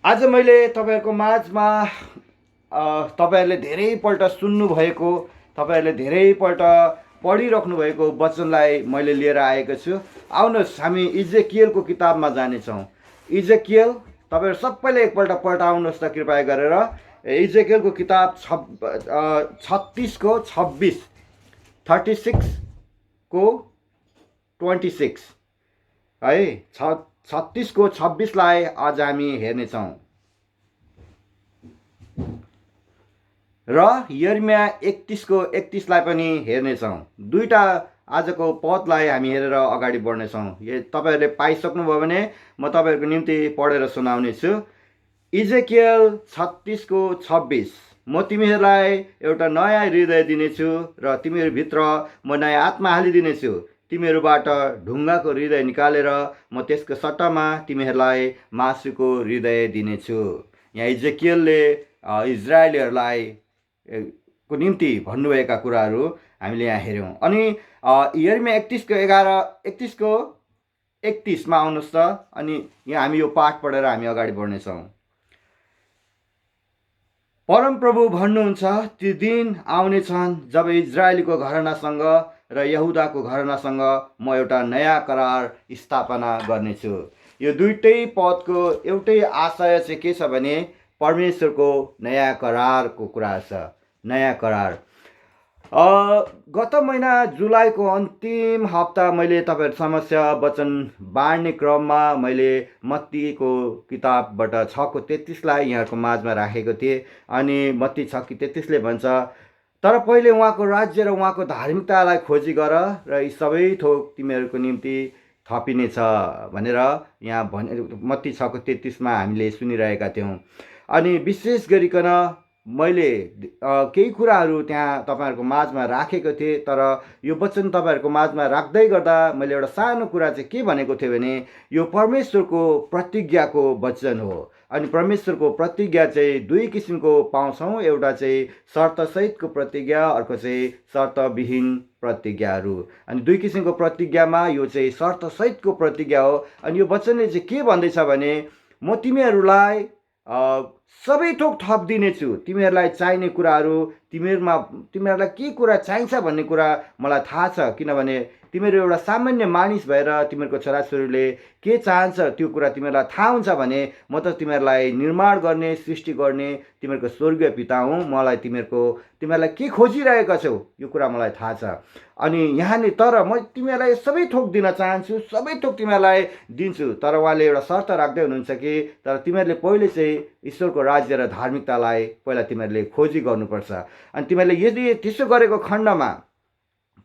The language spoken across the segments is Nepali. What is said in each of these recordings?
आज मैले तपाईँहरूको माझमा तपाईँहरूले धेरैपल्ट सुन्नुभएको, तपाईँहरूले धेरैपल्ट पढिराख्नु भएको वचनलाई मैले लिएर आएको छु। आउनुहोस् हामी इजेकियलको किताबमा जानेछौँ। इजेकियल तपाईँहरू सबैले एकपल्ट पल्टाउनुहोस् त कृपया गरेर। इजेकियलको किताब 36को 26, 36को 26 है, 36को 26लाई आज हामी हेर्नेछौँ। र यर्मिया 31को 31लाई पनि हेर्नेछौँ। दुईटा आजको पदलाई हामी हेरेर अगाडि बढ्नेछौँ। तपाईँहरूले पाइसक्नुभयो भने म तपाईँहरूको निम्ति पढेर सुनाउने छु। इजेकियल 36को 26। म तिमीहरूलाई एउटा नयाँ हृदय दिनेछु र तिमीहरूभित्र म नयाँ आत्मा हालिदिनेछु। तिमीहरूबाट ढुङ्गाको हृदय निकालेर म त्यसको सट्टामा तिमीहरूलाई मासुको हृदय दिनेछु। यहाँ इजेकियलले इजरायलीहरूलाई को निम्ति भन्नुभएका कुराहरू हामीले यहाँ हेऱ्यौँ। अनि यर्मिया 31को 11, 31को 31मा आउनुहोस् त। अनि यहाँ हामी यो पाठ पढेर हामी अगाडि बढ्नेछौँ। परमप्रभु भन्नुहुन्छ, ती दिन आउनेछन् जब इजरायलीको घरानासँग र यहुदाको घरानासँग म एउटा नयाँ करार स्थापना गर्नेछु। यो दुईटै पदको एउटै आशय चाहिँ के छ भने परमेश्वरको नयाँ करारको कुरा छ। नयाँ करार। गत महिना जुलाईको अन्तिम हप्ता मैले तपाईँहरू समक्ष वचन बाँड्ने क्रममा मैले मत्तीको किताबबाट 6को 33लाई यहाँको माझमा राखेको थिएँ। अनि मत्ती 6:33ले भन्छ, तर पहिले उहाँको राज्य र उहाँको धार्मिकतालाई खोजी गर र यी सबै थोक तिमीहरूको निम्ति थपिनेछ भनेर यहाँ मत्ती 6:33मा हामीले सुनिरहेका थियौँ। अनि विशेष गरिकन मैले केही कुराहरू त्यहाँ तपाईँहरूको माझमा राखेको थिएँ। तर यो वचन तपाईँहरूको माझमा राख्दै गर्दा मैले एउटा सानो कुरा चाहिँ के भनेको थिएँ भने यो परमेश्वरको प्रतिज्ञाको वचन हो। अनि परमेश्वरको प्रतिज्ञा चाहिँ दुई किसिमको पाउँछौँ। एउटा चाहिँ शर्तसहितको प्रतिज्ञा, अर्को चाहिँ शर्तविहीन प्रतिज्ञाहरू। अनि दुई किसिमको प्रतिज्ञामा यो चाहिँ शर्तसहितको प्रतिज्ञा हो। अनि यो वचनले चाहिँ के भन्दैछ भने म तिमीहरूलाई सबै थोक थप दिनेछु। तिमीहरूलाई चाहिने कुराहरू, तिमीहरूलाई के कुरा चाहिन्छ भन्ने कुरा मलाई थाहा छ। किनभने तिमीहरू एउटा सामान्य मानिस भएर तिमीहरूको छोराछोरीले के चाहन्छ त्यो कुरा तिमीहरूलाई थाहा हुन्छ भने म त तिमीहरूलाई निर्माण गर्ने, सृष्टि गर्ने तिमीहरूको स्वर्गीय पिता हुँ। मलाई तिमीहरूलाई के खोजिरहेका छौ यो कुरा मलाई थाहा छ। अनि यहाँले तर म तिमीहरूलाई सबै थोक दिन चाहन्छु, सबै थोक तिमीहरूलाई दिन्छु। तर उहाँले एउटा शर्त राख्दै हुनुहुन्छ कि तर तिमीहरूले पहिले चाहिँ ईश्वरको राज्य र धार्मिकतालाई पहिला तिमीहरूले खोजी गर्नुपर्छ। अनि तिमीहरूले यदि त्यसो गरेको खण्डमा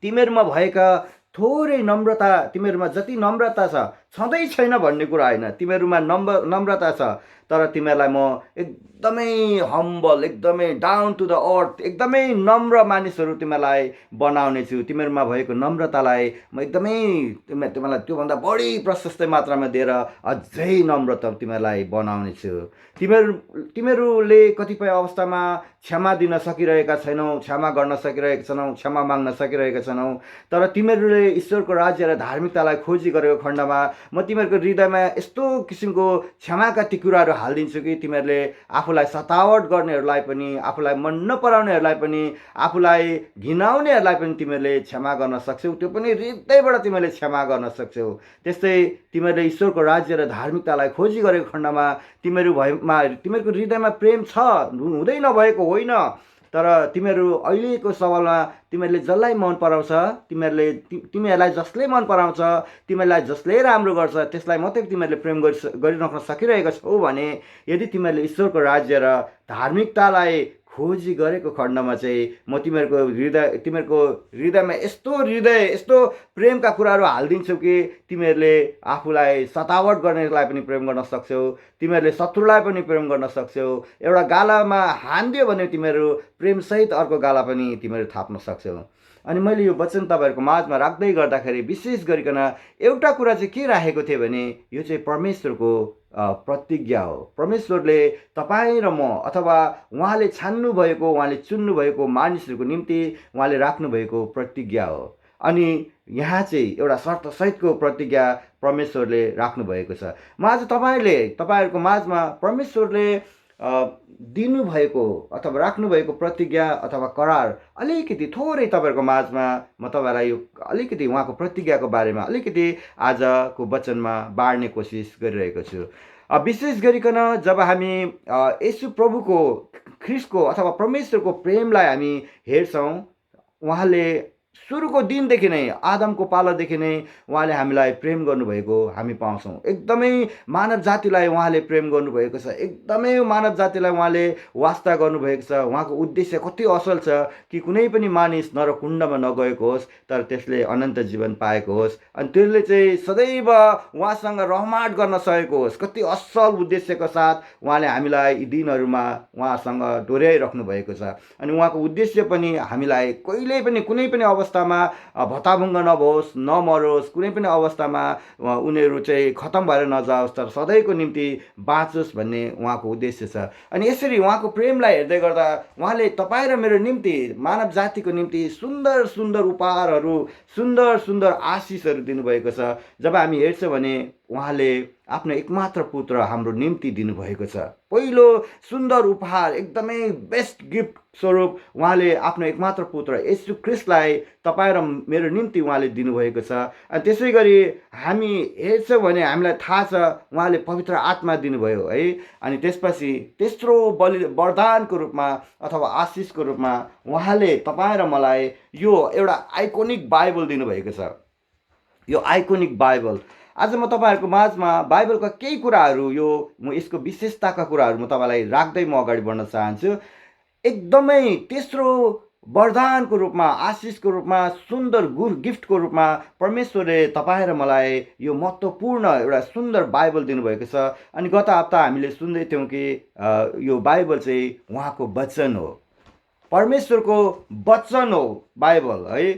तिमीहरूमा भएका थोरै नम्रता, तिमीहरूमा जति नम्रता छँदै छैन भन्ने कुरा होइन, तिमीहरूमा नम्रता छ। तर तिमीहरूलाई म एकदमै हम्बल, एकदमै डाउन टु द अर्थ, एकदमै नम्र मानिसहरू तिमीहरूलाई बनाउने छु। तिमीहरूमा भएको नम्रतालाई म एकदमै तिमीहरूलाई त्योभन्दा बढी प्रशस्त मात्रामा दिएर अझै नम्रता तिमीहरूलाई बनाउने छु। तिमीहरूले कतिपय अवस्थामा क्षमा दिन सकिरहेका छैनौ, क्षमा गर्न सकिरहेका छैनौ, क्षमा माग्न सकिरहेका छैनौ। तर तिमीहरूले ईश्वरको राज्य र धार्मिकतालाई खोजी गरेको खण्डमा म तिमीहरूको हृदयमा यस्तो किसिमको क्षमाका ती कुराहरू हालिदिन्छु कि तिमीहरूले आफूलाई सतावट गर्नेहरूलाई पनि, आफूलाई मन नपराउनेहरूलाई पनि, आफूलाई घिनाउनेहरूलाई पनि तिमीहरूले क्षमा गर्न सक्छौ। त्यो पनि हृदयबाट तिमीहरूले क्षमा गर्न सक्छौ। त्यस्तै तिमीहरूले ईश्वरको राज्य र धार्मिकतालाई खोजी गरेको खण्डमा तिमीहरूको हृदयमा प्रेम छ, हुँदै नभएको होइन। तर तिमीहरू अहिलेको सवालमा तिमीहरूले जसलाई मन पराउँछ, तिमीहरूलाई जसले मन पराउँछ, तिमीहरूलाई जसले राम्रो गर्छ त्यसलाई मात्रै तिमीहरूले प्रेम गरिराख्न सकिरहेको छौ भने यदि तिमीहरूले ईश्वरको राज्य र धार्मिकतालाई खोजी गरेको खण्डमा चाहिँ म तिमीहरूको हृदयमा यस्तो प्रेमका कुराहरू हालिदिन्छु कि तिमीहरूले आफूलाई सतावट गर्नेलाई पनि प्रेम गर्न सक्छौ, तिमीहरूले शत्रुलाई पनि प्रेम गर्न सक्छौ। एउटा गालामा हानिदियो भने तिमीहरू प्रेमसहित अर्को गाला पनि तिमीहरू थाप्न सक्छौ। अनि मैले यो वचन तपाईँहरूको माझमा राख्दै गर्दाखेरि विशेष गरिकन एउटा कुरा चाहिँ के राखेको थिएँ भने यो चाहिँ परमेश्वरको प्रतिज्ञा हो। परमेश्वरले तपाईँ र म अथवा उहाँले छान्नुभएको, उहाँले चुन्नुभएको मानिसहरूको निम्ति उहाँले राख्नुभएको प्रतिज्ञा हो। अनि यहाँ चाहिँ एउटा शर्तसहितको प्रतिज्ञा परमेश्वरले राख्नुभएको छ। म आज तपाईँहरूको माझमा परमेश्वरले दिनुभएको अथवा राख्नुभएको प्रतिज्ञा अथवा करार अलिकति थोरै तपाईँहरूको माझमा म तपाईँलाई यो अलिकति उहाँको प्रतिज्ञाको बारेमा अलिकति आजको वचनमा बाँड्ने कोसिस गरिरहेको छु। विशेष गरिकन जब हामी येशू प्रभुको ख्रिस्टको अथवा परमेश्वरको प्रेमलाई हामी हेर्छौँ, उहाँले सुरुको दिनदेखि नै आदमको पालादेखि नै उहाँले हामीलाई प्रेम गर्नुभएको हामी पाउँछौँ। एकदमै मानव जातिलाई उहाँले प्रेम गर्नुभएको छ, एकदमै मानव जातिलाई उहाँले वास्ता गर्नुभएको छ। उहाँको उद्देश्य कति असल छ कि कुनै पनि मानिस नरकुण्डमा नगएको होस् तर त्यसले अनन्त जीवन पाएको होस्, अनि त्यसले चाहिँ सदैव उहाँसँग रहमाट गर्न सकेको होस्। कति असल उद्देश्यको साथ उहाँले हामीलाई यी दिनहरूमा उहाँसँग डोर्याइराख्नु भएको छ। अनि उहाँको उद्देश्य पनि हामीलाई कहिल्यै पनि कुनै पनि अवस्थामा भत्ताभङ्ग नभोस्, नमरोस्, कुनै पनि अवस्थामा उनीहरू चाहिँ खतम भएर नजाओस् तर सधैँको निम्ति बाँचोस् भन्ने उहाँको उद्देश्य छ। अनि यसरी उहाँको प्रेमलाई हेर्दै गर्दा उहाँले तपाईँ र मेरो निम्ति, मानव जातिको निम्ति सुन्दर सुन्दर उपहारहरू, सुन्दर सुन्दर आशिषहरू दिनुभएको छ। जब हामी हेर्छौँ भने उहाँले आफ्नो एकमात्र पुत्र हाम्रो निम्ति दिनुभएको छ। पहिलो सुन्दर उपहार, एकदमै बेस्ट गिफ्ट स्वरूप उहाँले आफ्नो एकमात्र पुत्र येशू ख्रिस्टलाई तपाईँ र मेरो निम्ति उहाँले दिनुभएको छ। अनि त्यसै गरी हामी हेर्छौँ भने हामीलाई थाहा छ उहाँले पवित्र आत्मा दिनुभयो है। अनि त्यसपछि तेस्रो वरदानको रूपमा अथवा आशिषको रूपमा उहाँले तपाईँ र मलाई यो एउटा आइकोनिक बाइबल दिनुभएको छ। यो आइकोनिक बाइबल आज म तपाईँहरूको माझमा बाइबलका केही कुराहरू, यो म यसको विशेषताका कुराहरू म तपाईँलाई राख्दै म अगाडि बढ्न चाहन्छु। एकदमै तेस्रो वरदानको रूपमा, आशिषको रूपमा, सुन्दर गिफ्टको रूपमा परमेश्वरले तपाईँ र मलाई यो महत्त्वपूर्ण एउटा सुन्दर बाइबल दिनुभएको छ। अनि गत हप्ता हामीले सुन्दै थियौँ कि यो बाइबल चाहिँ उहाँको वचन हो, परमेश्वरको वचन हो बाइबल है।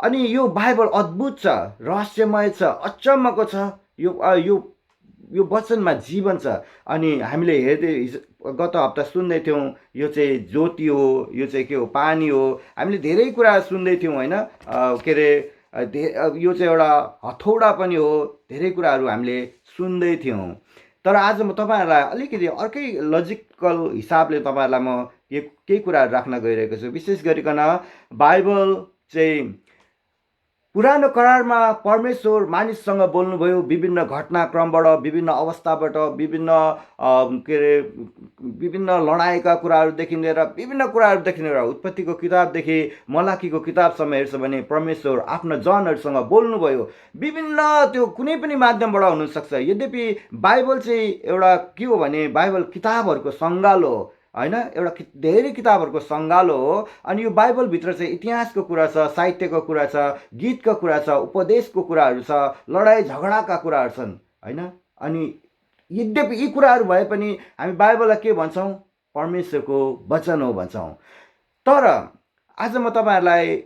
अनि यो बाइबल अद्भुत छ, रहस्यमय छ, अचम्मको छ। यो वचनमा जीवन छ। अनि हामीले हेर्दै गत हप्ता सुन्दै थियौँ यो चाहिँ ज्योति हो, यो चाहिँ के हो, पानी हो। हामीले धेरै कुरा सुन्दै थियौँ होइन, के अरे यो चाहिँ एउटा हथौडा पनि हो, धेरै कुराहरू हामीले सुन्दै थियौँ। तर आज म तपाईँहरूलाई अलिकति अर्कै लजिकल हिसाबले तपाईँहरूलाई म केही कुराहरू राख्न गइरहेको छु। विशेष गरिकन बाइबल चाहिँ पुरानो करारमा परमेश्वर मानिससँग बोल्नुभयो, विभिन्न घटनाक्रमबाट, विभिन्न अवस्थाबाट, विभिन्न के अरे विभिन्न लडाइँका कुराहरूदेखि लिएर विभिन्न कुराहरूदेखि लिएर उत्पत्तिको किताबदेखि मलाकीको किताबसम्म हेर्छ भने परमेश्वर आफ्ना जनहरूसँग बोल्नुभयो। विभिन्न त्यो कुनै पनि माध्यमबाट हुनसक्छ। यद्यपि बाइबल चाहिँ एउटा के हो भने बाइबल किताबहरूको सङ्गालो हो होइन, एउटा धेरै किताबहरूको सङ्गालो हो। अनि यो बाइबलभित्र चाहिँ इतिहासको कुरा छ, साहित्यको कुरा छ, गीतका कुरा छ, उपदेशको कुराहरू छ, लडाइँ झगडाका कुराहरू छन् होइन। अनि यद्यपि यी कुराहरू भए पनि हामी बाइबललाई के भन्छौँ? परमेश्वरको वचन हो भन्छौँ। तर आज म तपाईँहरूलाई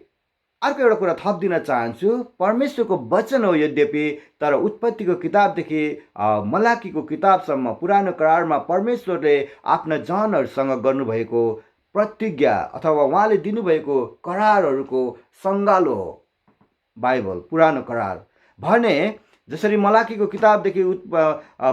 अर्को एउटा कुरा थपिदिन चाहन्छु। परमेश्वरको वचन हो यद्यपि, तर उत्पत्तिको किताबदेखि मलाकीको किताबसम्म पुरानो करारमा परमेश्वरले आफ्ना जनहरूसँग गर्नुभएको प्रतिज्ञा अथवा उहाँले दिनुभएको करारहरूको सङ्गालो हो बाइबल, पुरानो करार। भने जसरी मलाकीको किताबदेखि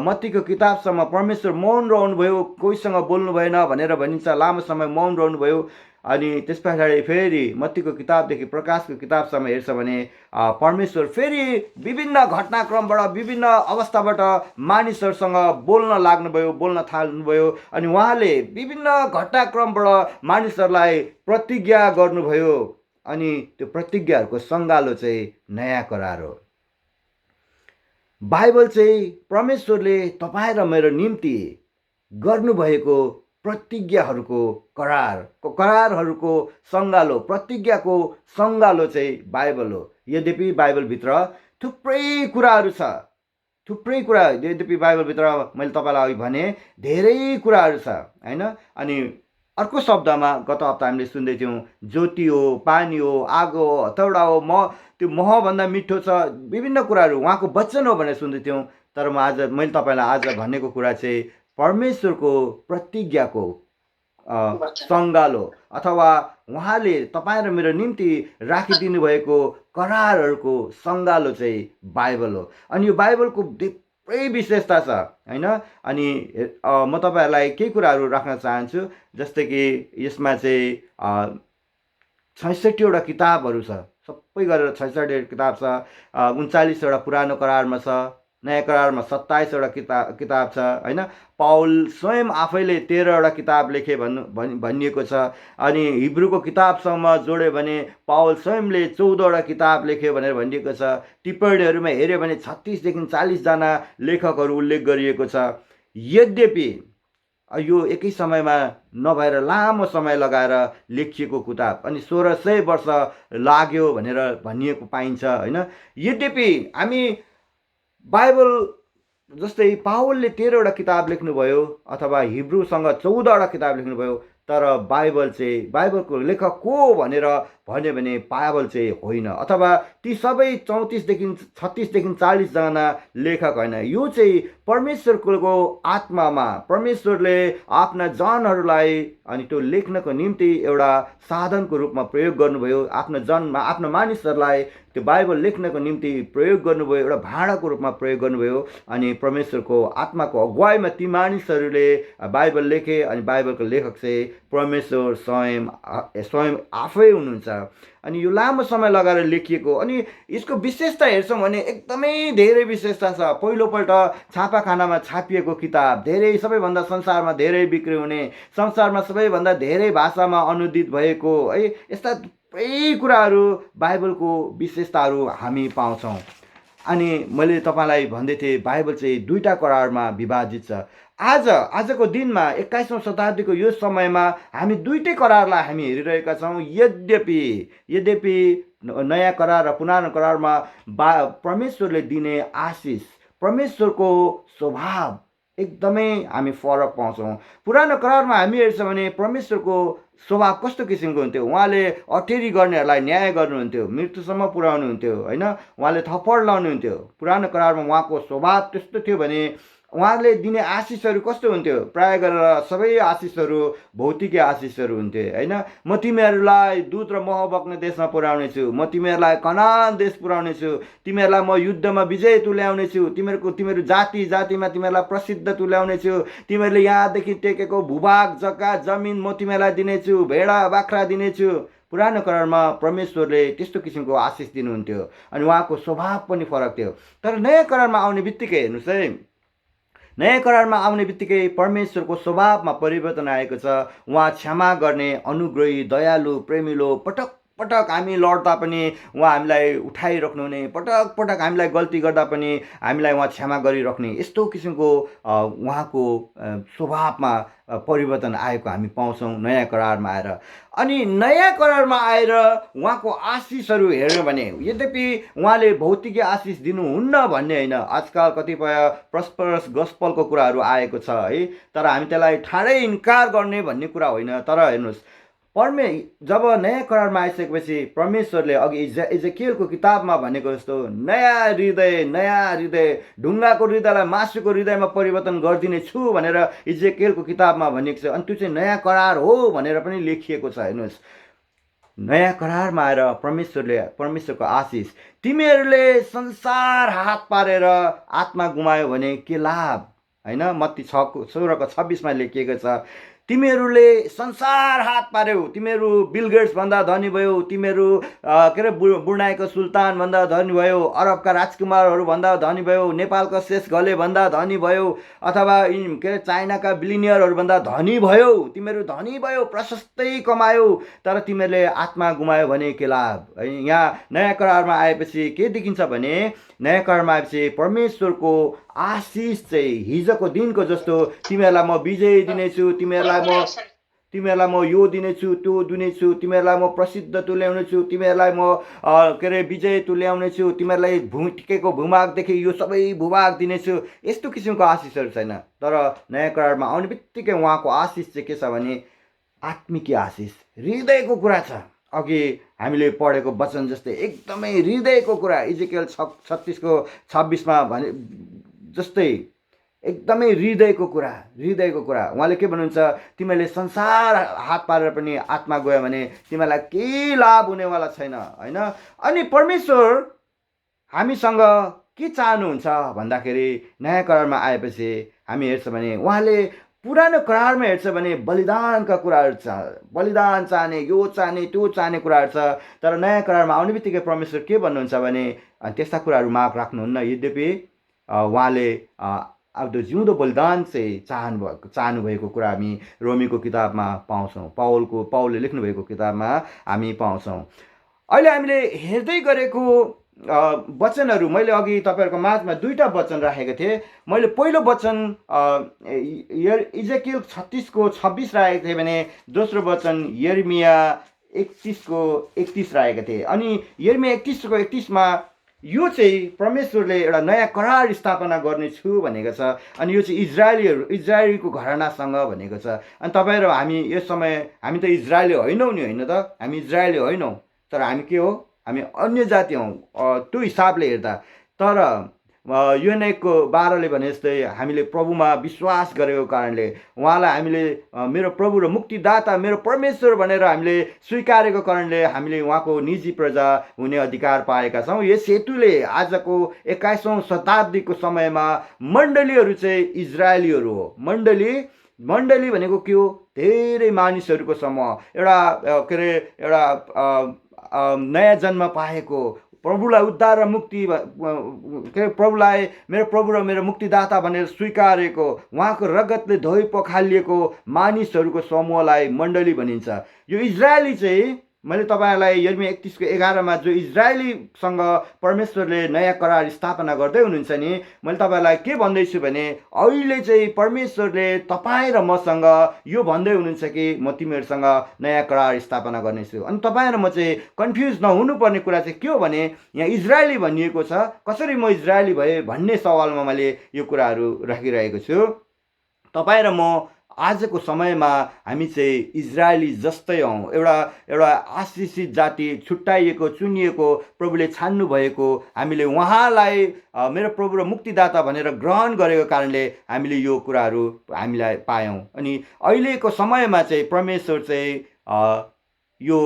मत्तीको किताबसम्म परमेश्वर मौन रहनुभयो, कोहीसँग बोल्नु भएन भनेर भनिन्छ, लामो समय मौन रहनुभयो। अनि त्यस पछाडि फेरि मत्तीको किताबदेखि प्रकाशको किताबसम्म हेर्छ भने परमेश्वर फेरि विभिन्न घटनाक्रमबाट, विभिन्न अवस्थाबाट मानिसहरूसँग बोल्न लाग्नुभयो, बोल्न थाल्नुभयो। अनि उहाँले विभिन्न घटनाक्रमबाट मानिसहरूलाई प्रतिज्ञा गर्नुभयो। अनि त्यो प्रतिज्ञाहरूको सङ्गालो चाहिँ नयाँ करार हो। बाइबल चाहिँ परमेश्वरले तपाईँ र मेरो निम्ति गर्नुभएको प्रतिज्ञाहरूको करारहरूको सङ्गालो, प्रतिज्ञाको सङ्गालो चाहिँ बाइबल हो। यद्यपि बाइबलभित्र थुप्रै कुराहरू छ, थुप्रै कुरा, यद्यपि बाइबलभित्र मैले तपाईँलाई अघि भने धेरै कुराहरू छ होइन। अनि अर्को शब्दमा गत हप्ता हामीले सुन्दै थियौँ ज्योति हो, पानी हो, आगो हो, हथौडा हो, त्यो महभन्दा मिठो छ, विभिन्न कुराहरू उहाँको वचन हो भनेर सुन्दै थियौँ। तर मैले तपाईँलाई आज भनेको कुरा चाहिँ परमेश्वरको प्रतिज्ञाको सङ्गालो अथवा उहाँले तपाईँ र मेरो निम्ति राखिदिनु भएको करारहरूको सङ्गालो चाहिँ बाइबल हो। अनि यो बाइबलको थुप्रै विशेषता छ होइन। अनि म तपाईँहरूलाई केही कुराहरू राख्न चाहन्छु, जस्तै कि यसमा चाहिँ 66वटा किताबहरू छ, सबै गरेर 66 किताब छ। 39वटा पुरानो करारमा छ, नयाँ करारमा 27वटा किताब छ होइन। पाउल स्वयं आफैले 13वटा किताब लेखे भनिएको छ। अनि हिब्रूको किताबसँग जोड्यो भने पाउल स्वयंले 14वटा किताब लेख्यो भनेर भनिएको छ। टिप्पणीहरूमा हेऱ्यो भने 36 देखि 40जना लेखकहरू उल्लेख गरिएको छ। यद्यपि यो एकै समयमा नभएर लामो समय लगाएर लेखिएको किताब, अनि 1600 वर्ष लाग्यो भनेर भनिएको पाइन्छ होइन। यद्यपि हामी बाइबल जस्तै पावलले 13वटा किताब लेख्नुभयो अथवा हिब्रूसँग 14वटा किताब लेख्नुभयो, तर बाइबलको लेखक को भनेर भन्यो भने पावल चाहिँ होइन, अथवा ती सबै 34देखि 36देखि 40जना लेखक होइन। यो चाहिँ परमेश्वरको आत्मामा परमेश्वरले आफ्ना जनहरूलाई अनि त्यो लेख्नको निम्ति एउटा साधनको रूपमा प्रयोग गर्नुभयो। आफ्ना मानिसहरूलाई त्यो बाइबल लेख्नको निम्ति प्रयोग गर्नुभयो, एउटा भाँडाको रूपमा प्रयोग गर्नुभयो। अनि परमेश्वरको आत्माको अगुवाईमा ती मानिसहरूले बाइबल लेखे। अनि बाइबलको लेखक चाहिँ परमेश्वर स्वयं आफै हुनुहुन्छ। अनि यो लामो समय लगाएर लेखिएको, अनि यसको विशेषता हेर्छौँ भने एकदमै धेरै विशेषता छ। पहिलोपल्ट छापाखानामा छापिएको किताब, धेरै सबैभन्दा संसारमा धेरै बिक्री हुने, संसारमा सबैभन्दा धेरै भाषामा अनुदित भएको है, यस्ता थुप्रै कुराहरू बाइबलको विशेषताहरू हामी पाउँछौँ। अनि मैले तपाईँलाई भन्दै थिएँ बाइबल चाहिँ 2टा करारमा विभाजित छ। आजको दिनमा 21औं शताब्दीको यो समयमा हामी 2टै करारलाई हामी हेरिरहेका छौँ। यद्यपि नयाँ करार र पुरानो करारमा परमेश्वरले दिने आशिष, परमेश्वरको स्वभाव एकदमै हामी फरक पाउँछौँ। पुरानो करारमा हामी हेर्छौँ भने परमेश्वरको स्वभाव कस्तो किसिमको हुन्थ्यो? उहाँले अटेरी गर्नेहरूलाई न्याय गर्नुहुन्थ्यो, मृत्युसम्म पुर्याउनुहुन्थ्यो होइन। उहाँले थप्पड लाउनुहुन्थ्यो। पुरानो करारमा उहाँको स्वभाव त्यस्तो थियो भने उहाँले दिने आशिषहरू कस्तो हुन्थ्यो? प्राय गरेर सबै आशिषहरू भौतिक आशिषहरू हुन्थे होइन। म तिमीहरूलाई दूध र मह बग्ने देशमा पुर्याउनेछु, म तिमीहरूलाई कनान देश पुर्याउनेछु, तिमीहरूलाई म युद्धमा विजय तुल्याउनेछु, तिमीहरू जाति जातिमा तिमीहरूलाई प्रसिद्ध तुल्याउनेछु, तिमीहरूले यहाँदेखि टेकेको भूभाग जग्गा जमिन म तिमीहरूलाई दिनेछु, भेडा बाख्रा दिनेछु। पुरानो करारमा परमेश्वरले त्यस्तो किसिमको आशिष दिनुहुन्थ्यो अनि उहाँको स्वभाव पनि फरक थियो। तर नयाँ करारमा आउने बित्तिकै हेर्नुहोस् है, नयाँ करारमा आउने बित्तिकै परमेश्वरको स्वभावमा परिवर्तन आएको छ। उहाँ क्षमा गर्ने, अनुग्रही, दयालु, प्रेमिलो, पटक पटक हामी लड्दा पनि उहाँ हामीलाई उठाइराख्नुहुने, पटक पटक हामीलाई गल्ती गर्दा पनि हामीलाई उहाँ क्षमा गरिराख्ने, यस्तो किसिमको उहाँको स्वभावमा परिवर्तन आएको हामी पाउँछौँ नयाँ करारमा आएर। अनि नयाँ करारमा आएर उहाँको आशिषहरू हेर्यो भने, यद्यपि उहाँले भौतिक आशिष दिनुहुन्न भन्ने होइन, आजकल कतिपय प्रस्परस गस्पलको कुराहरू आएको छ है, तर हामी त्यसलाई ठाडै इन्कार गर्ने भन्ने कुरा होइन। तर हेर्नुहोस्, जब नयाँ करारमा आइसकेपछि परमेश्वरले अघि इजेकियलको किताबमा भनेको जस्तो नयाँ हृदय, ढुङ्गाको हृदयलाई मासुको हृदयमा परिवर्तन गरिदिने छु भनेर इजेकियलको किताबमा भनेको छ। अनि त्यो चाहिँ नयाँ करार हो भनेर पनि लेखिएको छ। हेर्नुहोस्, नयाँ करारमा आएर परमेश्वरको आशिष, तिमीहरूले संसार हात पारेर आत्मा गुमायो भने के लाभ होइन। मत्ती 6:16-26 लेखिएको छ, तिमीहरूले संसार हात पार्यौ, तिमीहरू बिल गेट्स भन्दा धनी भयो, तिमीहरू बुर्नाईको सुल्तान भन्दा धनी भयो, अरबका राजकुमारहरू भन्दा धनी भयो, नेपालका शेष घले भन्दा धनी भयो, अथवा चाइनाका बिलिनियरहरू भन्दा धनी भयो, तिमीहरू धनी भयो, प्रशस्तै कमायो, तर तिमीहरूले आत्मा गुमायो भने के लाभ। यहाँ नयाँ करारमा आएपछि के देखिन्छ भने, नयाँ करारमा आएपछि परमेश्वरको आशिष चाहिँ हिजोको दिनको जस्तो, तिमीहरूलाई म विजय दिनेछु, तिमीहरूलाई म यो दिनेछु, त्यो दिनेछु, तिमीहरूलाई म प्रसिद्ध तुल्याउनेछु, तिमीहरूलाई म विजय तुल्याउनेछु, तिमीहरूलाई टिकेको भूभागदेखि यो सबै भूभाग दिनेछु, यस्तो किसिमको आशिषहरू छैन। तर नयाँ करारमा आउने बित्तिकै उहाँको आशिष चाहिँ के छ भने आत्मिक आशिष, हृदयको कुरा छ। अघि हामीले पढेको वचन जस्तै एकदमै हृदयको कुरा, इजेकियल 36:26 भने जस्तै एकदमै हृदयको कुरा। उहाँले के भन्नुहुन्छ, तिमीले संसार हात पारेर पनि आत्मा गयो भने तिमीलाई केही लाभ हुनेवाला छैन, होइन। अनि परमेश्वर हामीसँग के चाहनुहुन्छ भन्दाखेरि नयाँ करारमा आएपछि हामी हेर्छौँ भने उहाँले पुरानो करारमा हेर्छ भने बलिदानका कुराहरू छ, बलिदान चाहने, यो चाहने, त्यो चाहने कुराहरू छ। तर नयाँ करारमा आउने बित्तिकै परमेश्वर के भन्नुहुन्छ भने त्यस्ता कुराहरू माग राख्नुहुन्न। यद्यपि उहाँले अब त्यो जिउँदो बलिदान चाहिँ चाहनुभएको कुरा हामी रोमीको किताबमा पाउँछौँ, पावलले लेख्नुभएको किताबमा हामी पाउँछौँ। अहिले हामीले हेर्दै गरेको वचनहरू, मैले अघि तपाईँहरूको माझमा दुईवटा वचन राखेको थिएँ। मैले पहिलो वचन इजेकियल 36:26 राखेको थिएँ भने दोस्रो वचन यिर्मया 31:31 राखेको थिएँ। अनि यिर्मया 31:31मा यो चाहिँ परमेश्वरले एउटा नयाँ करार स्थापना गर्नेछु भनेको छ। अनि यो चाहिँ इजरायलीको घरानासँग भनेको छ। अनि तपाईँ र हामी यस समय, हामी त इजरायली होइनौँ नि, होइन त, हामी इजरायली होइनौँ, तर हामी के हो, हामी अन्य जाति हौँ त्यो हिसाबले हेर्दा। तर योनाको 12ले भने जस्तै हामीले प्रभुमा विश्वास गरेको कारणले, उहाँलाई हामीले मेरो प्रभु र मुक्तिदाता, मेरो परमेश्वर भनेर हामीले स्वीकारेको कारणले हामीले उहाँको निजी प्रजा हुने अधिकार पाएका छौँ। यस हेतुले आजको 21औं शताब्दीको समयमा मण्डलीहरू चाहिँ इजरायलीहरू हो। मण्डली भनेको के हो, धेरै मानिसहरूको समूह, एउटा नयाँ जन्म पाएको, प्रभुलाई उद्धार र मुक्ति प्रभुलाई मेरो प्रभु र मेरो मुक्तिदाता भनेर स्वीकारेको, उहाँको रगतले धोइ पखालिएको मानिसहरूको समूहलाई मण्डली भनिन्छ। यो इजरायली चाहिँ, मैले तपाईँलाई यिर्मया 31:11मा जो इजरायलीसँग परमेश्वरले नयाँ करार स्थापना गर्दै हुनुहुन्छ नि, मैले तपाईँलाई के भन्दैछु भने अहिले चाहिँ परमेश्वरले तपाईँ र मसँग यो भन्दै हुनुहुन्छ कि म तिमीहरूसँग नयाँ करार स्थापना गर्नेछु। अनि तपाईँ र म चाहिँ कन्फ्युज नहुनुपर्ने कुरा चाहिँ के हो भने, यहाँ इजरायली भनिएको छ, कसरी म इजरायली भएँ भन्ने सवालमा मैले यो कुराहरू राखिरहेको छु। तपाईँ र म आजको समयमा हामी चाहिँ इजरायली जस्तै हौँ, एउटा आशिषित जाति, छुट्याइएको, चुनिएको, प्रभुले छान्नु भएको। हामीले उहाँलाई मेरो प्रभु र मुक्तिदाता भनेर ग्रहण गरेको कारणले हामीले यो कुराहरू हामीलाई पायौँ। अनि अहिलेको समयमा चाहिँ परमेश्वर चाहिँ यो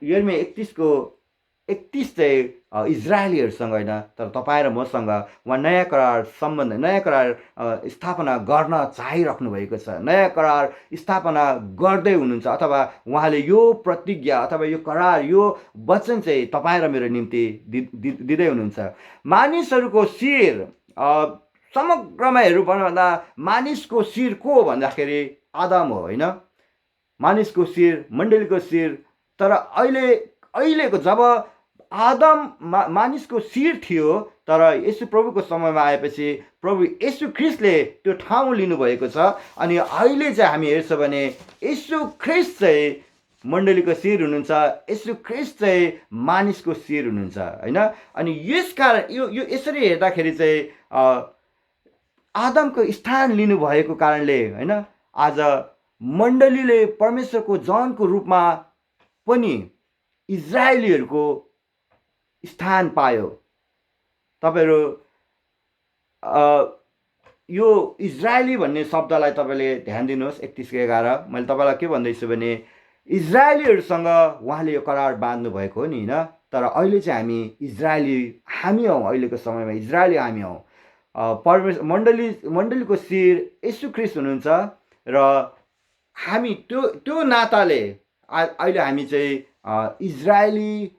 यिर्मया 31:31 चाहिँ इजरायलीहरूसँग होइन, तर तपाईँ र मसँग उहाँ नयाँ करार स्थापना गर्न चाहिराख्नु भएको छ। नयाँ करार स्थापना गर्दै हुनुहुन्छ, अथवा उहाँले यो प्रतिज्ञा अथवा यो करार, यो वचन चाहिँ तपाईँ र मेरो निम्ति दिँदै हुनुहुन्छ। मानिसहरूको शिर, समग्रमा हेर्नु पर्नु भन्दा मानिसको शिर को हो भन्दाखेरि आदम हो, होइन। मानिसको शिर, मण्डलीको शिर। तर अहिलेको जब मानिसको शिर थियो, तर येशू प्रभुको समयमा आएपछि प्रभु येशू ख्रिस्टले त्यो ठाउँ लिनुभएको छ। अनि अहिले चाहिँ हामी हेर्छौँ भने येशू ख्रिस्ट चाहिँ मण्डलीको शिर हुनुहुन्छ, येशू ख्रिस्ट चाहिँ मानिसको शिर हुनुहुन्छ, होइन। अनि यस कारण यो यसरी हेर्दाखेरि चाहिँ आदमको स्थान लिनुभएको कारणले, होइन, आज मण्डलीले परमेश्वरको जनको रूपमा पनि इजरायलीहरूको स्थान पायो। तपाईँहरू यो इजरायली भन्ने शब्दलाई तपाईँले ध्यान दिनुहोस्। 31:11 मैले तपाईँलाई के भन्दैछु भने इजरायलीहरूसँग उहाँले यो करार बाँध्नु भएको हो नि, होइन। तर अहिले चाहिँ हामी इजरायली हामी हौँ, अहिलेको समयमा इजरायली हामी हौँ। मण्डलीको शिर येशू ख्रिस्ट हुनुहुन्छ र हामी त्यो नाताले अहिले हामी चाहिँ इजरायली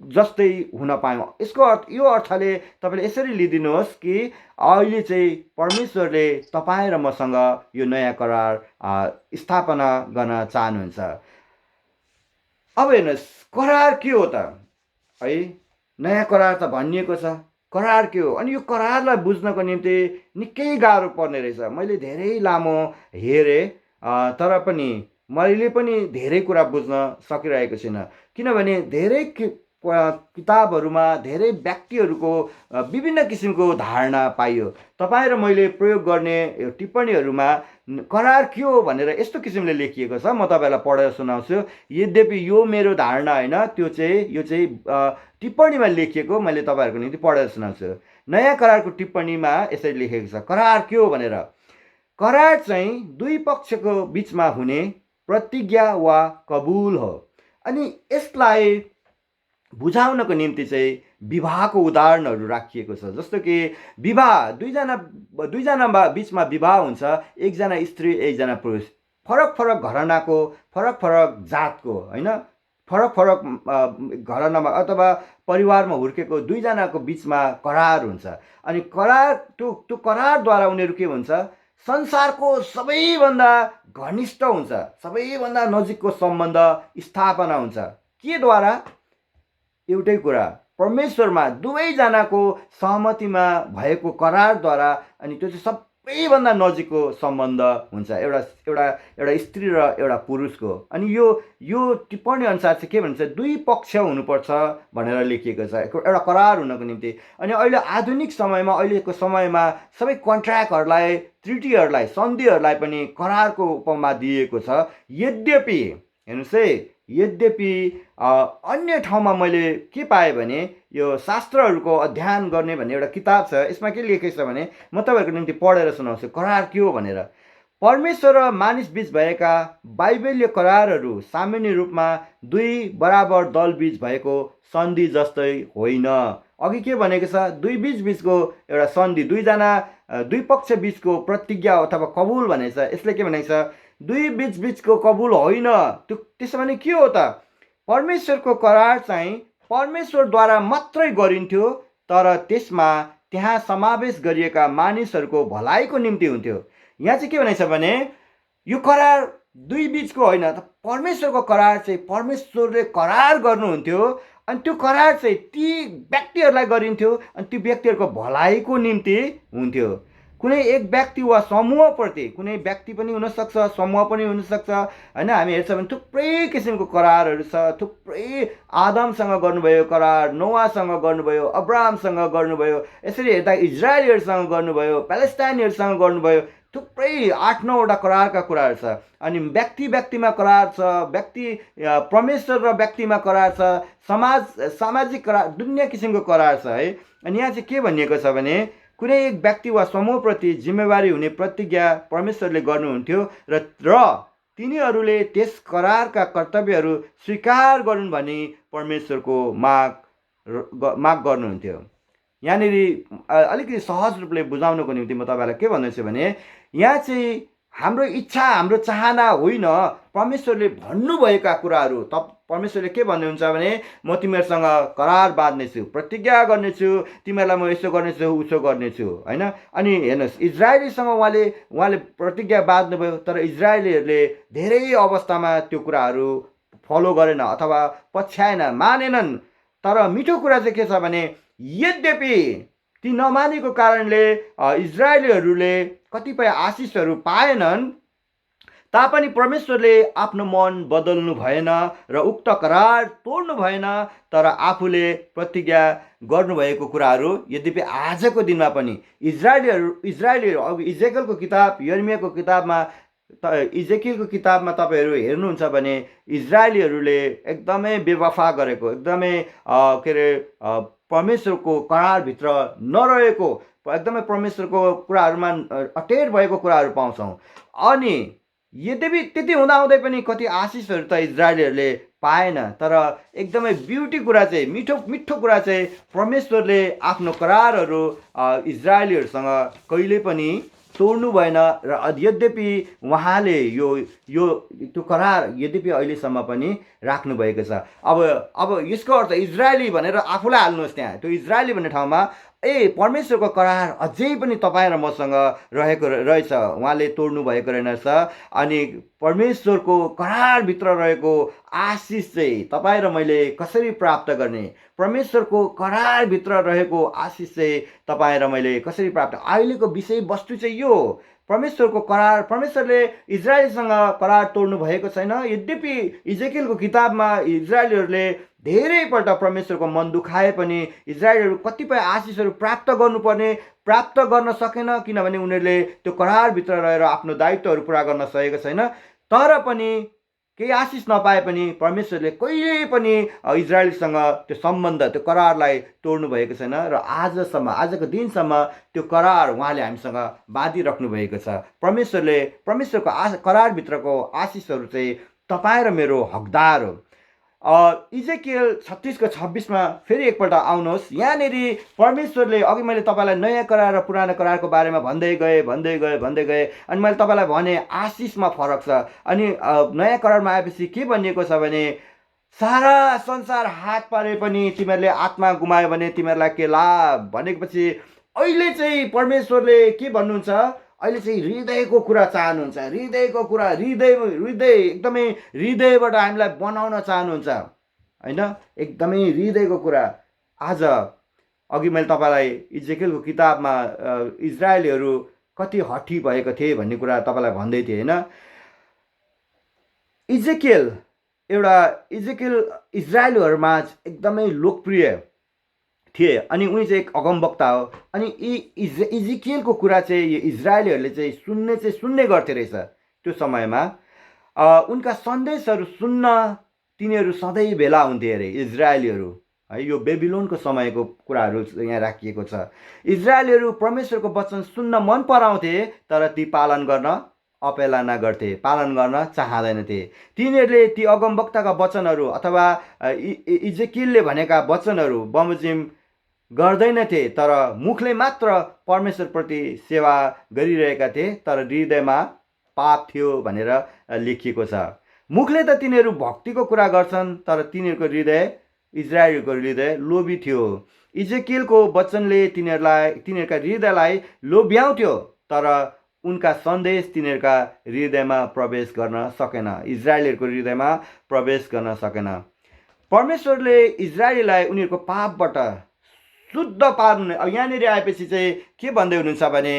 जस्तै हुन पायौँ। यसको यो अर्थले तपाईँले यसरी लिदिनुहोस् कि अहिले चाहिँ परमेश्वरले तपाईँ र मसँग यो नयाँ करार स्थापना गर्न चाहनुहुन्छ। अब हेर्नुहोस्, करार के हो त, है। नयाँ करार त भनिएको छ, करार के हो। अनि यो करारलाई बुझ्नको निम्ति निकै गाह्रो पर्ने रहेछ। मैले धेरै लामो हेरेँ, तर पनि मैले पनि धेरै कुरा बुझ्न सकिरहेको छैन, किनभने धेरै किताबहरूमा धेरै व्यक्तिहरूको विभिन्न किसिमको धारणा पाइयो। तपाईँ र मैले प्रयोग गर्ने यो टिप्पणीहरूमा करार के हो भनेर यस्तो किसिमले लेखिएको छ, म तपाईँलाई पढेर सुनाउँछु। यद्यपि यो मेरो धारणा होइन, यो चाहिँ टिप्पणीमा लेखिएको, मैले तपाईँहरूको निम्ति पढेर सुनाउँछु। नयाँ करारको टिप्पणीमा यसरी लेखेको छ, करार के हो भनेर। करार चाहिँ दुई पक्षको बिचमा हुने प्रतिज्ञा वा कबुल हो। अनि यसलाई बुझाउनको निम्ति चाहिँ विवाहको उदाहरणहरू राखिएको छ। जस्तो कि विवाह दुईजना बिचमा विवाह हुन्छ, एकजना स्त्री एकजना पुरुष, फरक फरक घरानाको, फरक फरक जातको, होइन, फरक फरक घरानामा अथवा परिवारमा हुर्केको दुईजनाको बिचमा करार हुन्छ। अनि त्यो करारद्वारा उनीहरू के हुन्छ, संसारको सबैभन्दा घनिष्ठ हुन्छ, सबैभन्दा नजिकको सम्बन्ध स्थापना हुन्छ। के द्वारा? एउटै कुरा, परमेश्वरमा दुवैजनाको सहमतिमा भएको करारद्वारा। अनि त्यो चाहिँ सबैभन्दा नजिकको सम्बन्ध हुन्छ एउटा स्त्री र एउटा पुरुषको। अनि यो टिप्पणी अनुसार चाहिँ के भन्छ, दुई पक्ष हुनुपर्छ भनेर लेखिएको छ एउटा करार हुनको निम्ति। अनि अहिले आधुनिक समयमा, अहिलेको समयमा सबै कन्ट्र्याक्टहरूलाई, ट्रिटीहरूलाई, सन्धिहरूलाई पनि करारको उपमा दिएको छ। यद्यपि हेर्नुहोस् है, अन्य ठाउँमा मैले के पाएँ भने, यो शास्त्रहरूको अध्ययन गर्ने भन्ने एउटा किताब छ, यसमा के लेखेको छ भने, म तपाईँहरूको निम्ति पढेर सुनाउँछु करार के हो भनेर। परमेश्वर र मानिस बीच भएका बाइबलीय करारहरू सामान्य रूपमा दुई बराबर दल बीच भएको सन्धि जस्तै होइन। अघि के भनेको छ, बिचको एउटा सन्धि, दुई पक्ष बिचको प्रतिज्ञा अथवा कबुल भनेको छ। यसले के भनेको छ, दुई बिचको कबुल होइन। त्यसो भने के हो त? परमेश्वरको करार चाहिँ परमेश्वरद्वारा मात्रै गरिन्थ्यो, तर त्यसमा त्यहाँ समावेश गरिएका मानिसहरूको भलाइको निम्ति हुन्थ्यो। यहाँ चाहिँ के भनेको छ भने, यो करार दुई बिचको होइन, परमेश्वरको करार चाहिँ परमेश्वरले करार गर्नुहुन्थ्यो। अनि त्यो करार चाहिँ ती व्यक्तिहरूलाई गरिन्थ्यो, अनि ती व्यक्तिहरूको भलाइको निम्ति हुन्थ्यो। कुनै एक व्यक्ति वा समूहप्रति, कुनै व्यक्ति पनि हुनसक्छ, समूह पनि हुनसक्छ, होइन। हामी हेर्छौँ भने थुप्रै किसिमको करारहरू छ। थुप्रै आदमसँग गर्नुभयो करार, नोआसँग गर्नुभयो, अब्राहमसँग गर्नुभयो, यसरी हेर्दा इजरायलीहरूसँग गर्नुभयो, प्यालेस्टाइनीहरूसँग गर्नुभयो। थुप्रै 8-9वटा करारका कुराहरू छ। अनि व्यक्तिमा करार छ, परमेश्वर र व्यक्तिमा करार छ, सामाजिक करार, दुनिया किसिमको करार छ है। अनि यहाँ चाहिँ के भनिएको छ भने, कुनै एक व्यक्ति वा समूहप्रति जिम्मेवारी हुने प्रतिज्ञा परमेश्वरले गर्नुहुन्थ्यो र तिनीहरूले त्यस करारका कर्तव्यहरू स्वीकार गरून् भनी परमेश्वरको माग गर्नुहुन्थ्यो। यहाँनिर अलिकति सहज रूपले बुझाउनको निम्ति म तपाईँलाई के भन्दैछु भने, यहाँ चाहिँ हाम्रो इच्छा, हाम्रो चाहना होइन, परमेश्वरले भन्नुभएका कुराहरू। परमेश्वरले के भन्नुहुन्छ भने, म तिमीहरूसँग करार बाँध्नेछु, प्रतिज्ञा गर्नेछु, तिमीहरूलाई म यसो गर्नेछु, उसो गर्नेछु, होइन। अनि हेर्नुहोस्, इजरायलीसँग उहाँले प्रतिज्ञा बाँध्नुभयो, तर इजरायलीहरूले धेरै अवस्थामा त्यो कुराहरू फलो गरेन अथवा पछ्याएन, मानेनन्। तर मिठो कुरा चाहिँ के छ भने, यद्यपि ती नमानेको कारणले इजरायलीहरूले कतिपय आशिषहरू पाएनन्, तापनि परमेश्वरले आफ्नो मन बदल्नु भएन र उक्त करार तोड्नु भएन। तर आफूले प्रतिज्ञा गर्नुभएको कुराहरू यद्यपि आजको दिनमा पनि इजरायलीहरू अब इजेकियलको किताब, यर्मियाको किताबमा, इजेकियलको किताबमा तपाईँहरू हेर्नुहुन्छ भने इजरायलीहरूले एकदमै बेवफा गरेको, एकदमै परमेश्वरको करारभित्र नरहेको, एकदमै परमेश्वरको कुराहरूमा अटेर भएको कुराहरू पाउँछौँ। अनि यद्यपि त्यति हुँदाहुँदै पनि कति आशिषहरू त इजरायलीहरूले पाएन। तर एकदमै ब्युटी कुरा चाहिँ, मिठो कुरा चाहिँ, परमेश्वरले आफ्नो करारहरू इजरायलीहरूसँग कहिले पनि तोड्नु भएन। र यद्यपि उहाँले त्यो करार यद्यपि अहिलेसम्म पनि राख्नु भएको छ। अब यसको अर्थ इजरायली भनेर आफूलाई हाल्नुहोस् त्यहाँ, त्यो इजरायली भन्ने ठाउँमा परमेश्वरको करार अझै पनि तपाईँ र मसँग रहेछ, उहाँले तोड्नु भएको रहेनछ। अनि परमेश्वरको करारभित्र रहेको आशिष चाहिँ तपाईँ र मैले कसरी प्राप्त गर्ने, परमेश्वरको करारभित्र रहेको आशिष चाहिँ तपाईँ र मैले कसरी प्राप्त। अहिलेको विषयवस्तु चाहिँ यो हो, परमेश्वरको करार। परमेश्वरले इजरायलीसँग करार तोड्नु भएको छैन। यद्यपि इजेकियलको किताबमा इजरायलीहरूले धेरैपल्ट परमेश्वरको मन दुखाए पनि इजरायलीहरू कतिपय आशिषहरू प्राप्त गर्नुपर्ने प्राप्त गर्न सकेन, किनभने उनीहरूले त्यो करारभित्र रहेर आफ्नो दायित्वहरू पुरा गर्न सकेको छैन। तर पनि केही आशिष नपाए पनि परमेश्वरले कहिले पनि इजरायलसँग त्यो सम्बन्ध, त्यो करारलाई तोड्नु भएको छैन र आजसम्म, आजको दिनसम्म त्यो करार उहाँले हामीसँग बाँधिराख्नु भएको छ। परमेश्वरको करारभित्रको आशिषहरू चाहिँ तपाईँ र मेरो हकदार हो। इजेकियल 36:26 फेरि एकपल्ट आउनुहोस्। यहाँनिर परमेश्वरले, अघि मैले तपाईँलाई नयाँ करार र पुरानो करारको बारेमा भन्दै गएँ अनि मैले तपाईँलाई भने आशिषमा फरक छ। अनि नयाँ करारमा आएपछि के भनिएको छ भने, सारा संसार हात पारे पनि तिमीहरूले आत्मा गुमायो भने तिमीहरूलाई के लाभ भनेपछि अहिले चाहिँ परमेश्वरले के भन्नुहुन्छ, अहिले चाहिँ हृदयको कुरा चाहनुहुन्छ। हृदयको कुरा, हृदय एकदमै हृदयबाट हामीलाई बनाउन चाहनुहुन्छ होइन, एकदमै हृदयको कुरा। आज अघि मैले तपाईँलाई इजेकियलको किताबमा इजरायलीहरू कति हठी भएको थिए भन्ने कुरा तपाईँलाई भन्दै थिएँ होइन। इजेकियल इजरायलीहरूमा एकदमै लोकप्रिय थिए अनि उनी चाहिँ एक अगमवक्ता हो। अनि इजेकियलको कुरा चाहिँ यो इजरायलीहरूले चाहिँ सुन्ने गर्थे रहेछ। त्यो समयमा उनका सन्देशहरू सुन्न तिनीहरू सधैँ भेला हुन्थे अरे इजरायलीहरू है। यो बेबिलोनको समयको कुराहरू यहाँ राखिएको छ। इजरायलीहरू परमेश्वरको वचन सुन्न मन पराउँथे, तर ती पालन गर्न अपेलना गर्थे, पालन गर्न चाहँदैनथे। तिनीहरूले ती अगमवक्ताका वचनहरू अथवा इजेकियलले भनेका वचनहरू बमोजिम गर्दैनथे, तर मुखले मात्र परमेश्वरप्रति सेवा गरिरहेका थिए, तर हृदयमा पाप थियो भनेर लेखिएको छ। मुखले त तिनीहरू भक्तिको कुरा गर्छन्, तर तिनीहरूको हृदय, इजरायलको हृदय लोभी थियो। इजेकियलको वचनले तिनीहरूका हृदयलाई लोभ्याउँथ्यो, तर उनका सन्देश तिनीहरूका हृदयमा प्रवेश गर्न सकेन, इजरायलीहरूको हृदयमा प्रवेश गर्न सकेन। परमेश्वरले इजरायलीलाई उनीहरूको पापबाट शुद्ध पार्नु। अब यहाँनिर आएपछि चाहिँ के भन्दै हुनुहुन्छ भने,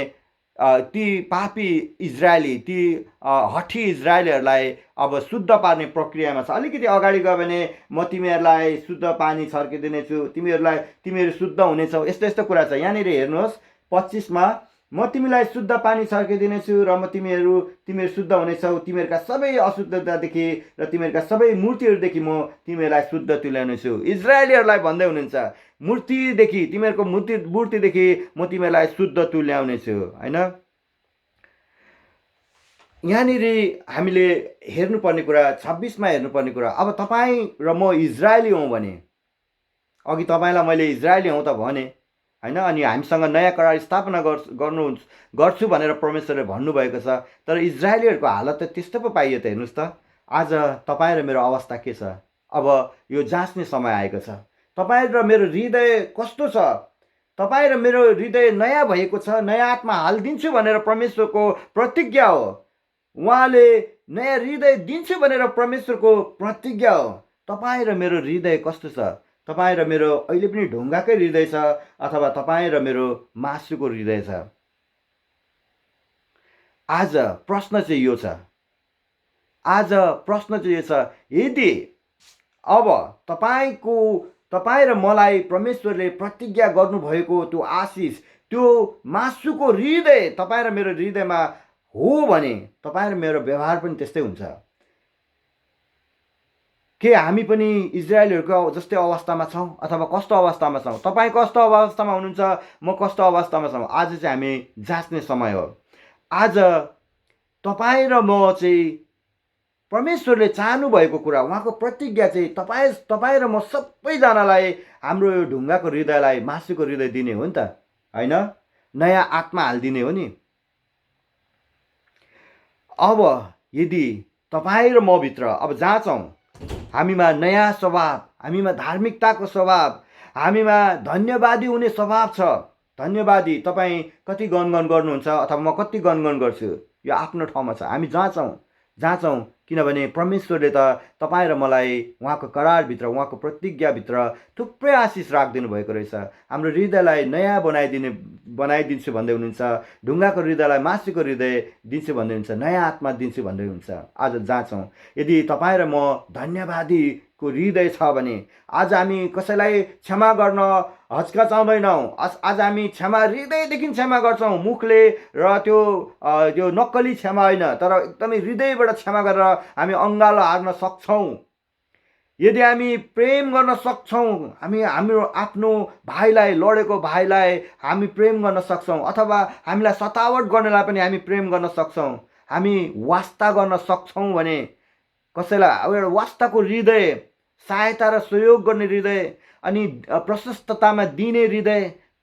ती पापी इजरायली, ती हठी इजरायलीहरूलाई अब शुद्ध पार्ने प्रक्रियामा छ। अलिकति अगाडि गयो भने म तिमीहरूलाई शुद्ध पानी छर्किदिनेछु, तिमीहरू शुद्ध हुनेछौ, यस्तो कुरा छ। यहाँनिर हेर्नुहोस् 25 म तिमीलाई शुद्ध पानी छर्किदिनेछु र तिमीहरू शुद्ध हुनेछौ, तिमीहरूका सबै अशुद्धतादेखि र तिमीहरूका सबै मूर्तिहरूदेखि म तिमीहरूलाई शुद्ध तुल्याउनेछु। इजरायलीहरूलाई भन्दै हुनुहुन्छ, मूर्तिदेखि, तिमीहरूको मूर्तिदेखि म तिमीहरूलाई शुद्ध तुल्याउनेछु होइन। यहाँनिर हामीले हेर्नुपर्ने कुरा 26 हेर्नुपर्ने कुरा, अब तपाईँ र म इजरायली हौँ भने, अघि तपाईँलाई मैले इजरायली हौँ त भने होइन, अनि हामीसँग नयाँ करार स्थापना गर्छु भनेर परमेश्वरले भन्नुभएको छ। तर इजरायलीहरूको हालत त त्यस्तो पो पाइयो त। हेर्नुहोस् त आज तपाईँ र मेरो अवस्था के छ। अब यो जाँच्ने समय आएको छ। तपाईँ र मेरो हृदय कस्तो छ? तपाईँ र मेरो हृदय नयाँ भएको छ, नयाँ आत्मा हालिदिन्छु भनेर परमेश्वरको प्रतिज्ञा हो। उहाँले नयाँ हृदय दिन्छु भनेर परमेश्वरको प्रतिज्ञा हो। तपाईँ र मेरो हृदय कस्तो छ? तपाईँ र मेरो अहिले पनि ढुङ्गाकै हृदय छ अथवा तपाईँ र मेरो मासुको हृदय छ? आज प्रश्न चाहिँ यो छ। यदि अब तपाईँ र मलाई परमेश्वरले प्रतिज्ञा गर्नुभएको त्यो आशिष, त्यो मासुको हृदय तपाईँ र मेरो हृदयमा हो भने तपाईँ र मेरो व्यवहार पनि त्यस्तै हुन्छ। के हामी पनि इजरायलीहरूको जस्तै अवस्थामा छौँ अथवा कस्तो अवस्थामा छौँ? तपाईँ कस्तो अवस्थामा हुनुहुन्छ, म कस्तो अवस्थामा छौँ? आज चाहिँ हामी जाँच्ने समय हो। आज तपाईँ र म चाहिँ परमेश्वरले चाहनु भएको कुरा, उहाँको प्रतिज्ञा चाहिँ तपाईँ र म सबैजनालाई हाम्रो यो ढुङ्गाको हृदयलाई मासुको हृदय दिने हो नि त होइन, नयाँ आत्मा हालिदिने हो नि। अब यदि तपाईँ र म भित्र अब जाँचौँ, हामीमा नयाँ स्वभाव, हामीमा धार्मिकताको स्वभाव, हामीमा धन्यवादी हुने स्वभाव छ। धन्यवादी तपाईँ कति गनगन गर्नुहुन्छ अथवा म कति गनगन गर्छु, यो आफ्नो ठाउँमा छ। हामी जाँचौँ किनभने परमेश्वरले त तपाईँ र मलाई उहाँको करारभित्र, उहाँको प्रतिज्ञाभित्र थुप्रै आशिष राखिदिनु भएको रहेछ। हाम्रो हृदयलाई नयाँ बनाइदिन्छु भन्दै हुनुहुन्छ, ढुङ्गाको हृदयलाई मासुको हृदय दिन्छु भन्दै हुनुहुन्छ, नयाँ आत्मा दिन्छु भन्दै हुनुहुन्छ। आज जाँचौँ, यदि तपाईँ र म धन्यवादी को हृदय छ भने आज हामी कसैलाई क्षमा गर्न हच्कचाउँदैनौँ। आज हामी क्षमा हृदयदेखि क्षमा गर्छौँ, मुखले र त्यो नक्कली क्षमा होइन, तर एकदमै हृदयबाट क्षमा गरेर हामी अङ्गालो हार्न सक्छौँ। यदि हामी प्रेम गर्न सक्छौँ, हामी हाम्रो आफ्नो भाइलाई, लडेको भाइलाई हामी प्रेम गर्न सक्छौँ, अथवा हामीलाई सतावट गर्नेलाई पनि हामी प्रेम गर्न सक्छौँ, हामी वास्ता गर्न सक्छौँ भने कसैलाई अब एउटा वास्ताको हृदय, सहायता र सहयोग गर्ने हृदय, अनि प्रशस्ततामा दिने हृदय,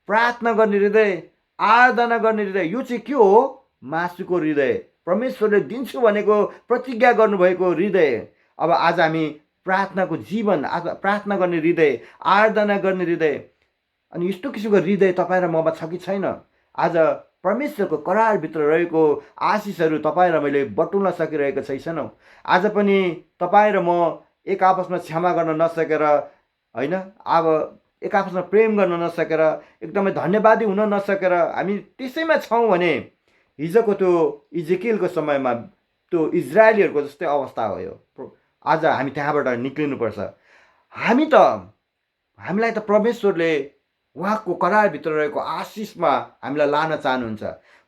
प्रार्थना गर्ने हृदय, आराधना गर्ने हृदय, यो चाहिँ के हो? मासुको हृदय, परमेश्वरले दिन्छु भनेको प्रतिज्ञा गर्नुभएको हृदय। अब आज हामी प्रार्थनाको जीवन, आज प्रार्थना गर्ने हृदय, आराधना गर्ने हृदय, अनि यस्तो किसिमको हृदय तपाईँ र ममा छ कि छैन? आज परमेश्वरको करारभित्र रहेको आशिषहरू तपाईँ र मैले बटुल्न सकिरहेको छैनौँ। आज पनि तपाईँ र म एक आपसमा क्षमा गर्न नसकेर, होइन, अब एक आपसमा प्रेम गर्न नसकेर, एकदमै धन्यवादी हुन नसकेर हामी त्यसैमा छौँ भने हिजोको त्यो इजेकियलको समयमा त्यो इजरायलीहरूको जस्तै अवस्था हो यो। आज हामी त्यहाँबाट निक्लिनुपर्छ। हामीलाई त परमेश्वरले उहाँको करारभित्र रहेको आशिषमा हामीलाई लान चाहनुहुन्छ,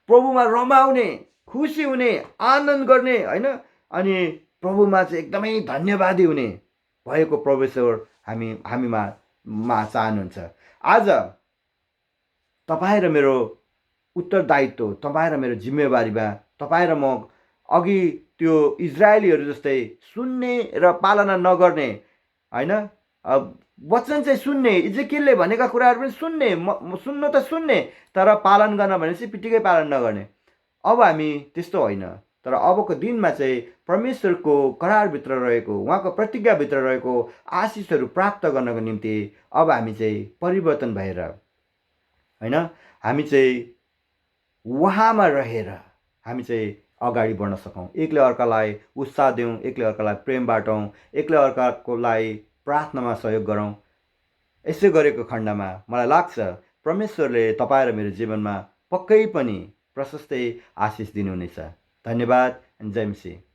प्रभुमा रमाउने, खुसी हुने, आनन्द गर्ने, होइन, अनि प्रभुमा चाहिँ एकदमै धन्यवादी हुने भएको परमेश्वर हामीमा चाहनुहुन्छ। आज तपाईँ र मेरो उत्तरदायित्व, तपाईँ र मेरो जिम्मेवारीमा तपाईँ र म अघि त्यो इजरायलीहरू जस्तै सुन्ने र पालना नगर्ने, होइन, वचन चाहिँ सुन्ने, इजेकियलले भनेका कुराहरू पनि सुन्ने, सुन्नु त सुन्ने, तर पालन गर्न भनेपछि पिटिकै पालन नगर्ने। अब हामी त्यस्तो होइन, तर अबको दिनमा चाहिँ परमेश्वरको करारभित्र रहेको, उहाँको प्रतिज्ञाभित्र रहेको आशिषहरू प्राप्त गर्नको निम्ति अब हामी चाहिँ परिवर्तन भएर, होइन, हामी चाहिँ उहाँमा रहेर हामी चाहिँ अगाडि बढ्न सकौँ। एकले अर्कालाई उत्साह दिउँ, एकले अर्कालाई प्रेम बाटौँ, एकले अर्काकोलाई प्रार्थनामा सहयोग गरौँ। यसो गरेको खण्डमा मलाई लाग्छ परमेश्वरले तपाईँ र मेरो जीवनमा पक्कै पनि प्रशस्तै आशिष दिनुहुनेछ। धन्यवाद। जय मसीह।